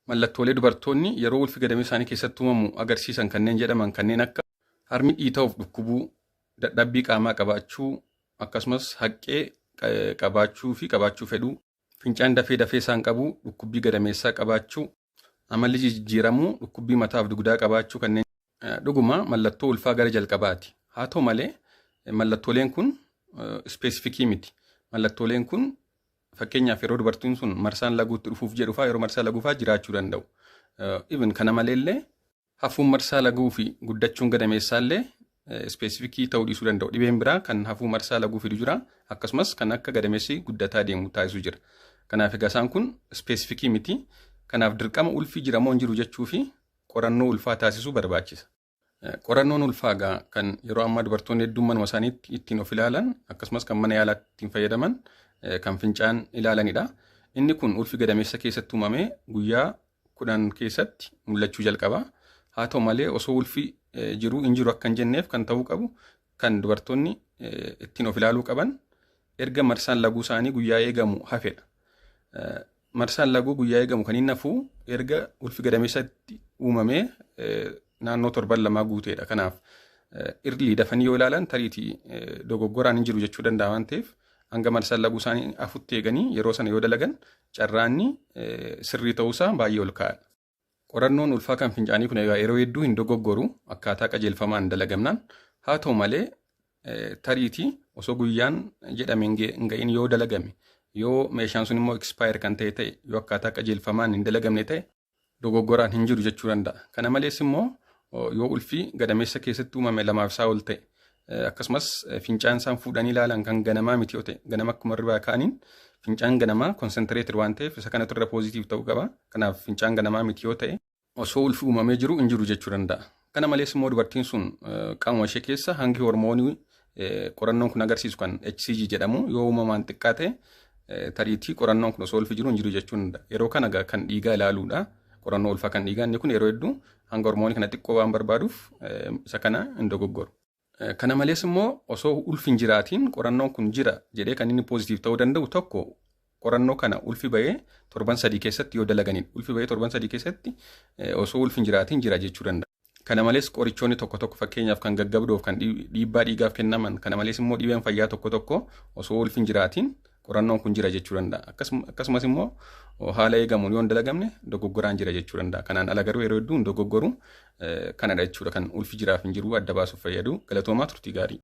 Mallattoolee dubartoonni yeroo ulfi gadameessa isaanii keessatti uumamu agarsiisan kanneen jedhaman kanneen akka harmi dhiita'uuf dhukkubuu, dadhabbii qaamaa qabaachuu, akkasumas haqqee qabaachuu fi qabaachuu fedhuu, fincaan dafee dafee isaan qabuu, dhukkubbii gadameessaa qabaachuu, amalli jijjiiramuu, dhukkubbii mataaf dugdaa qabaachuu kanneen dhuguma mallattoo ulfaa gara jalqabaati. Haa ta'u malee mallattooleen kun ispeesifikii miti. Mallattooleen kun fakkeenyaaf yeroo dubartiin sun marsaan laguutti dhufuuf jedhuufaa yeroo marsaa laguufaa jiraachuu danda'u. Even kana maleellee hafuun marsaa laguu fi guddachuun gadameessaallee ispeesifikii ta'uu dhiisuu danda'u. Dhibeen biraa kan hafuu marsaa laguu fidu jira. Akkasumas kan akka gadameessi guddataa deemu taasisuu jira. Kanaaf egaa isaan kun ispeesifikii miti. Kanaaf dirqama ulfii jiramoo hin jiru jechuu fi qorannoo ulfaa taasisuu barbaachisa. Qorannoon ulfaa kan yeroo ammaa dubartoonni hedduun manuma isaaniitti ittiin of ilaalan akkasumas kan mana yaalaatti ittiin fayyadaman kan fincaan ilaalanidha. Inni kun ulfi gadameessa keessatti uumamee guyyaa 10 keessatti mul'achuu jalqaba. Haa ta'u malee osoo ulfi jiru hin jiru akka hin jenneef kan ta'uu qabu kan dubartoonni ittiin of ilaaluu qaban erga marsaan laguu isaanii guyyaa eegamu hafedha. Marsaan laguu guyyaa eegamu kan inni hafu erga ulfi gadameessatti uumamee naannoo 7 guuteedha. Kanaaf irlii dafanii yoo ilaalan tariitii dogoggoraan hin jiru jechuu danda'a waan ta'eef hanga marsaan laguu isaanii hafutti eeganii yeroo sana yoo dalagan carraanni sirrii ta'uusaa baay'ee ol ka'aadha. Qorannoon ulfaa kan fincaanii kun yeroo hedduu hin dogoggoru akkaataa qajeelfamaan dalagamnaan. Haa ta'u malee tariitii osoo guyyaan jedhame hin ga'in yoo dalagame yoo meeshaan sun immoo expire kan ta'e yoo akkaataa qajeelfamaan hin dalagamne ta'e dogoggoraan hin jiru jechuu danda'a. Kana malees immoo yoo ulfii gadameessa keessatti uumame 2 isaa ol ta'e akkasumas fincaan isaan fuudhanii ilaalan kan ganamaa miti yoo ta'e ganama akkuma ribaa kaaniin fincaan ganamaa concentrated waan ta'eef isa kanatu irra poozitiiv ta'uu qaba. Kanaaf fincaan ganamaa miti yoo ta'e osoo ulfi uumamee jiru hin jiru jechuu danda'a. Kana malees immoo dubartiin sun qaama ishee keessa hangi hormoonii qorannoon kun agarsiisu kan HCG jedhamu yoo uumamaan xiqqaa ta'e tariitii qorannoon kun osoo ulfi jiru hin jiru jechuu danda'a. Yeroo kana kan dhiigaa ilaaluudha. Qorannoo ulfaa kan dhiigaa inni kun yeroo hedduu hanga hormoonii kana xiqqoo waan barbaaduuf isa kana hin dogoggoru. Kana malees immoo osoo ulfi hin jiraatiin qorannoon kun jira jedhee kan inni poozitiiv ta'uu danda'u tokko qorannoo kana ulfi bahee 7 keessatti yoo dalaganidha. Ulfi bahee 7 keessatti osoo ulfi hin jiraatiin jira jechuu danda'a. Kana malees qorichoonni tokko fakkeenyaaf kan gaggabdoof kan dhiibbaa dhiigaaf kennaman kana malees immoo dhibeen fayyaa tokko osoo ulfi hin jiraatiin qorannoon kun jira jechuu danda'a. Akkasumas immoo haala eegamuun yoo hin dalagamne dogoggoraan jira jechuu danda'a. Kanaan ala garuu yeroo hedduu hin dogoggoru kanadha jechuudha kan ulfi jiraaf hin jiru adda baasuuf fayyadu. Galatoomaa turtii gaarii.